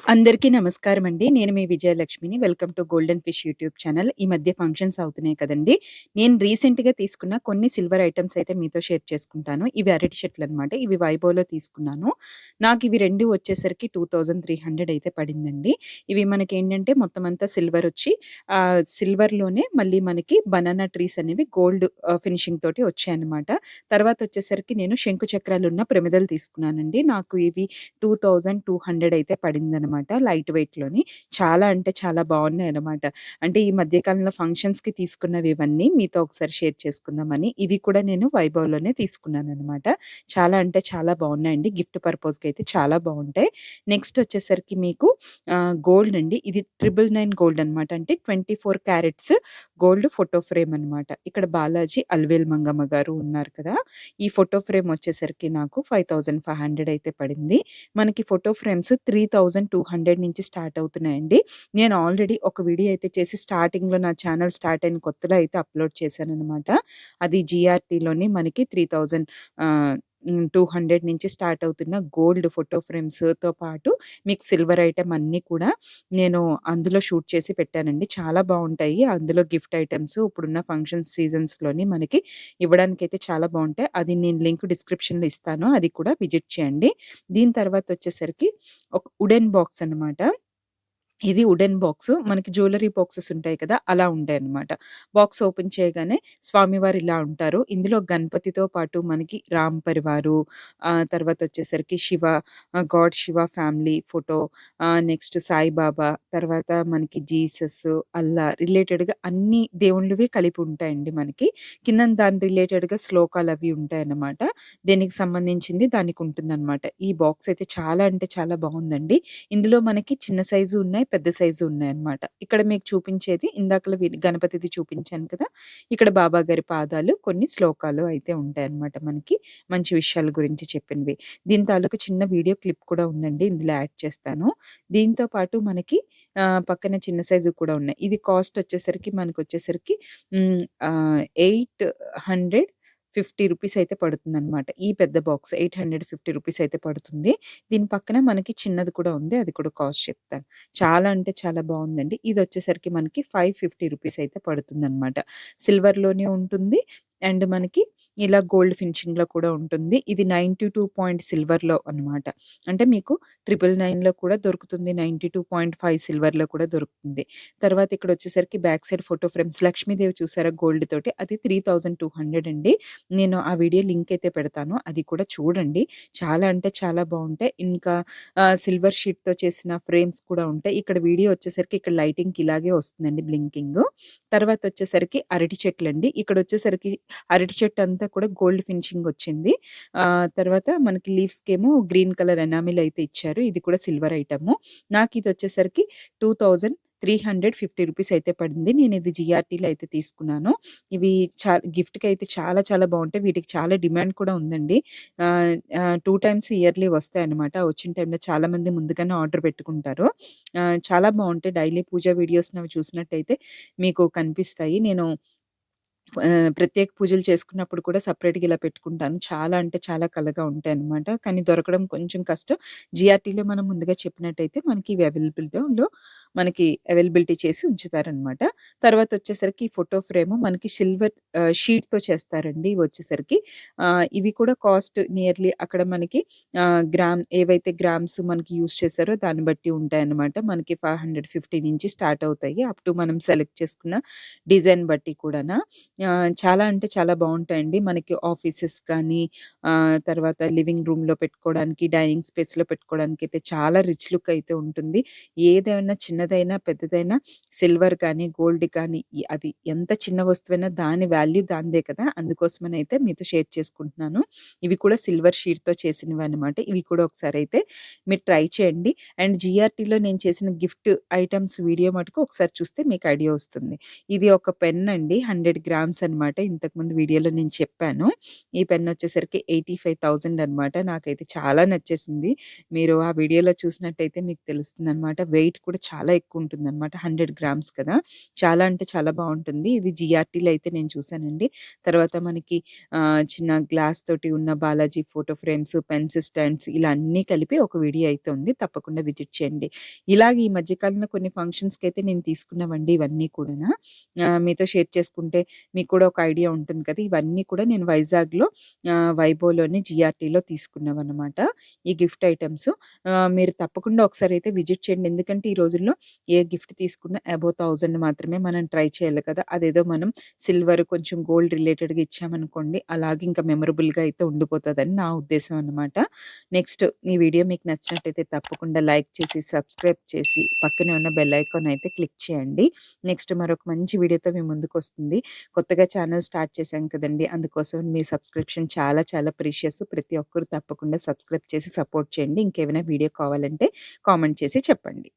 అందరికీ నమస్కారమండి. నేను మీ విజయలక్ష్మిని. Welcome to golden fish YouTube channel. ఈ మధ్య ఫంక్షన్స్ అవుతున్నాయి కదండీ! నేను రీసెంట్‌గా తీసుకున్న కొన్ని సిల్వర్ ఐటెమ్స్ అయితే మీతో షేర్ చేసుకుంటాను. ఇవి అరటి చెట్లనమాట. ఇవి వైభవ్‌లో తీసుకున్నాను. నాకివి 2 వచ్చేసరికి 2300 అయితే పడిందండి. ఇవి మనకేంటంటే మొత్తం అంతా సిల్వరొచ్చి సిల్వర్‌లోనే మళ్ళీ మనకి బనానా ట్రీస్ అనేవి గోల్డ్ ఫినిషింగ్ తోటి వచ్చాయన్నమాట. తర్వాతొచ్చేసరికి నేను శంకు చక్రాలున్న ప్రమిదలు తీసుకున్నానండి. నాకు ఇవి 2200 అయితే పడిందనమాట. లైట్ వెయిట్‌లోని. చాలా అంటే చాలా బావున్నాయనమాట. అంటే ఈ మధ్య కాలంలో ఫంక్షన్స్‌కి తీసుకున్నవి ఇవన్నీ మీతో ఒకసారి షేర్ చేసుకుందామని. ఇవి కూడా నేను వైభవ్‌లోనే తీసుకున్నాననమాట. చాలా అంటే చాలా బావున్నాయండి. గిఫ్ట్ పర్పస్‌కైతే చాలా బావుంటాయి. నెక్స్ట్ వచ్చేసరికి మీకు గోల్డ్ అండి. ఇది 999 గోల్డ్ అనమాట. అంటే 24 క్యారెట్స్ గోల్డ్ ఫోటో ఫ్రేమ్ అనమాట. ఇక్కడ బాలాజీ అలివేలు మంగమ్మ గారు ఉన్నారు కదా! ఈ ఫోటో ఫ్రేమ్ వచ్చేసరికి నాకు 5500 అయితే పడింది. మనకి ఫోటో ఫ్రేమ్స్ 3200 నుంచి స్టార్ట్ అవుతున్నాయండి. నేను ఆల్రెడీ ఒక వీడియో అయితే చేసి స్టార్టింగ్‌లో నా ఛానల్ స్టార్ట్ అయిన కొత్తలో అయితే అప్‌లోడ్ చేశాననమాట. అది జీఆర్‌టీలోని మనకి 200 నుంచి స్టార్ట్ అవుతున్న గోల్డ్ ఫోటో ఫ్రేమ్స్‌తో పాటు మీకు సిల్వర్ ఐటెమ్ అన్నీ కూడా నేను అందులో షూట్ చేసి పెట్టానండి. చాలా బావుంటాయి. అందులో గిఫ్ట్ ఐటెమ్స్ ఇప్పుడున్న ఫంక్షన్స్ సీజన్స్‌లోని మనకి ఇవ్వడానికైతే చాలా బావుంటాయి. అది నేను లింక్ డిస్క్రిప్షన్‌లో ఇస్తాను. అది కూడా విజిట్ చేయండి. దీని తర్వాతొచ్చేసరికి ఒక వుడెన్ బాక్స్ అనమాట. ఇది వుడెన్ బాక్సు. మనకి జ్యువెల్లరీ బాక్సెస్ ఉంటాయి కదా! అలా ఉంటాయన్నమాట. బాక్స్ ఓపెన్ చేయగానే స్వామివారు ఇలా ఉంటారు. ఇందులో గణపతితో పాటు మనకి రామ్ పరివారు, తర్వాతొచ్చేసరికి Shiva, god Shiva family photo, next Saibaba, తర్వాత మనకి జీసస్, అల్లా రిలేటెడ్‌గా అన్ని దేవుళ్ళవి కలిపి ఉంటాయండి మనకి. కిందన దాని రిలేటెడ్‌గా శ్లోకాలవి ఉంటాయన్నమాట. దేనికి సంబంధించింది దానికుంటుందన్నమాట. ఈ బాక్స్ అయితే చాలా అంటే చాలా బావుందండి. ఇందులో మనకి చిన్న సైజు ఉన్నాయి, పెద్ద సైజు ఉన్నాయన్నమాట. ఇక్కడ మీకు చూపించేది ఇందాకల గణపతిది చూపించాను కదా! ఇక్కడ బాబా గారి పాదాలు, కొన్ని శ్లోకాలు అయితే ఉంటాయన్నమాట మనకి. మంచి విషయాల గురించి చెప్పినవి. దీని తాలూకు చిన్న వీడియో క్లిప్ కూడా ఉందండి. ఇందులో యాడ్ చేస్తాను. దీంతో పాటు మనకి పక్కన చిన్న సైజువి కూడా ఉన్నాయి. ఇది కాస్ట్ వచ్చేసరికి మనకొచ్చేసరికి రూ. 850 అయితే పడుతుందనమాట. ఈ పెద్ద బాక్స్ రూ. 850 అయితే పడుతుంది. దీని పక్కన మనకి చిన్నది కూడా ఉంది. అది కూడా కాస్ట్ చెప్తాను. చాలా అంటే చాలా బావుందండి. ఇదొచ్చేసరికి మనకి రూ. 550 అయితే పడుతుందనమాట. సిల్వర్‌లోనే ఉంటుంది. అండ్ మనకి ఇలా గోల్డ్ ఫినిషింగ్‌లో కూడా ఉంటుంది. ఇది 92 పాయింట్ సిల్వర్‌లో అనమాట. అంటే మీకు 999లో కూడా దొరుకుతుంది. 92.5 సిల్వర్‌లో కూడా దొరుకుతుంది. తర్వాత ఇక్కడొచ్చేసరికి back side photo frames Lakshmidevi చూసారా గోల్డ్ తోటి అది 3200 అండి. నేను ఆ వీడియో లింక్ అయితే పెడతాను. అది కూడా చూడండి. చాలా అంటే చాలా బావుంటాయి. ఇంకా సిల్వర్ షీట్‌తో చేసిన ఫ్రేమ్స్ కూడా ఉంటాయి. ఇక్కడ వీడియో వచ్చేసరికి ఇక్కడ లైటింగ్‌కి ఇలాగే వస్తుందండి బ్లింకింగు. తర్వాతొచ్చేసరికి అరటి చెట్లండి. ఇక్కడొచ్చేసరికి అరటి చెట్టు అంతా కూడా గోల్డ్ ఫినిషింగ్ వచ్చింది. తర్వాత మనకి లీవ్స్‌కేమో గ్రీన్ కలర్ ఎనామిల్ అయితే ఇచ్చారు. ఇది కూడా సిల్వర్ ఐటెము. నాకిదొచ్చేసరికి 2350 అయితే పడింది. నేనిది జీఆర్‌టీలో అయితే తీసుకున్నాను. ఇవి గిఫ్ట్‌కైతే చాలా చాలా బావుంటాయి. వీటికి చాలా డిమాండ్ కూడా ఉందండి. 2 టైమ్స్ ఇయర్‌లీ వస్తాయన్నమాట. వచ్చిన టైంలో చాలామంది ముందుగానే ఆర్డర్ పెట్టుకుంటారు. చాలా బావుంటాయి. డైలీ పూజ వీడియోస్‌ని అవి చూసినట్టయితే మీకు కనిపిస్తాయి. నేను ప్రత్యేక పూజలు చేసుకున్నప్పుడు కూడా సెపరేట్‌గా ఇలా పెట్టుకుంటాను. చాలా అంటే చాలా కళగా ఉంటాయన్నమాట. కానీ దొరకడం కొంచెం కష్టం. జీఆర్‌టీలో మనం ముందుగా చెప్పినట్టయితే మనకి ఇవి మనకి అవైలబిలిటీ చేసి ఉంచుతారనమాట. తర్వాతొచ్చేసరికి ఈ ఫోటో ఫ్రేము మనకి సిల్వర్ షీట్‌తో చేస్తారండి ఇవొచ్చేసరికి. ఇవి కూడా కాస్ట్ నియర్లీ అక్కడ మనకి ఏవైతే గ్రామ్స్ మనకి యూజ్ చేశారో దాన్ని బట్టి ఉంటాయన్నమాట. మనకి 550 నుంచి స్టార్ట్ అవుతాయి. అప్ టు మనం సెలెక్ట్ చేసుకున్న డిజైన్ బట్టి కూడాన. చాలా అంటే చాలా బావుంటాయండి. మనకి ఆఫీసెస్ కానీ, తర్వాత లివింగ్ రూమ్‌లో పెట్టుకోవడానికి, డైనింగ్ స్పేస్‌లో పెట్టుకోవడానికైతే చాలా రిచ్ లుక్ అయితే ఉంటుంది. ఏదైనా చిన్నదైనా, పెద్దదైనా సిల్వర్ కానీ, గోల్డ్ కానీ అది ఎంత చిన్న వస్తువైనా దాని వాల్యూ దానిదే కదా! అందుకోసమనైతే మీతో షేర్ చేసుకుంటున్నాను. ఇవి కూడా సిల్వర్ షీట్‌తో చేసినవన్నమాట. ఇవి కూడా ఒకసారయితే మీరు ట్రై చేయండి. అండ్ జీఆర్‌టీలో నేను చేసిన గిఫ్ట్ ఐటెమ్స్ వీడియో మటుకు ఒకసారి చూస్తే మీకు ఐడియా వస్తుంది. ఇది ఒక పెన్ అండి. 100 గ్రామ్స్ అనమాట. ఇంతకుముందు వీడియోలో నేను చెప్పాను. ఈ పెన్ వచ్చేసరికి 85,000 అనమాట. నాకైతే చాలా నచ్చేసింది. మీరు ఆ వీడియోలో చూసినట్టయితే మీకు తెలుస్తుందనమాట. వెయిట్ కూడా చాలా చాలా ఎక్కువుంటుందనమాట. 100 గ్రామ్స్ కదా! చాలా అంటే చాలా బావుంటుంది. ఇది జీఆర్‌టీలో అయితే నేను చూసానండి. తర్వాత మనకి చిన్న గ్లాస్ తోటి ఉన్న Balaji photo frames, pens stands ఇలా అన్నీ కలిపి ఒక వీడియో అయితే ఉంది. తప్పకుండా విజిట్ చేయండి. ఇలాగ ఈ మధ్య కాలంలో కొన్ని ఫంక్షన్స్‌కైతే నేను తీసుకున్నవండి ఇవన్నీ కూడానా. మీతో షేర్ చేసుకుంటే మీకు కూడా ఒక ఐడియా ఉంటుంది కదా! ఇవన్నీ కూడా నేను వైజాగ్‌లో వైభవ్‌లోని జీఆర్‌టీలో తీసుకున్నవనమాట. ఈ గిఫ్ట్ ఐటెమ్స్. మీరు తప్పకుండా ఒకసారైతే విజిట్ చేయండి. ఎందుకంటే ఈ రోజుల్లో ఏ గిఫ్ట్ తీసుకున్నా అబోవ్ 1000 మాత్రమే మనం ట్రై చేయాలి కదా! అదేదో మనం సిల్వర్ కొంచెం గోల్డ్ రిలేటెడ్‌గా ఇచ్చామనుకోండి అలాగే ఇంకా మెమరబుల్‌గా అయితే ఉండిపోతదని నా ఉద్దేశం అన్నమాట. నెక్స్ట్ ఈ వీడియో మీకు నచ్చినట్టయితే తప్పకుండా లైక్ చేసి, సబ్స్క్రైబ్ చేసి, పక్కనే ఉన్న బెల్ ఐకాన్ అయితే క్లిక్ చేయండి. నెక్స్ట్ మరొక మంచి వీడియోతో మీ ముందుకొస్తుంది. కొత్తగా ఛానల్ స్టార్ట్ చేశాం కదండీ! అందుకోసం మీ సబ్స్క్రిప్షన్ చాలా చాలా ప్రీషియస్. ప్రతి ఒక్కరు తప్పకుండా సబ్స్క్రైబ్ చేసి సపోర్ట్ చేయండి. ఇంకేమైనా వీడియో కావాలంటే కామెంట్ చేసి చెప్పండి.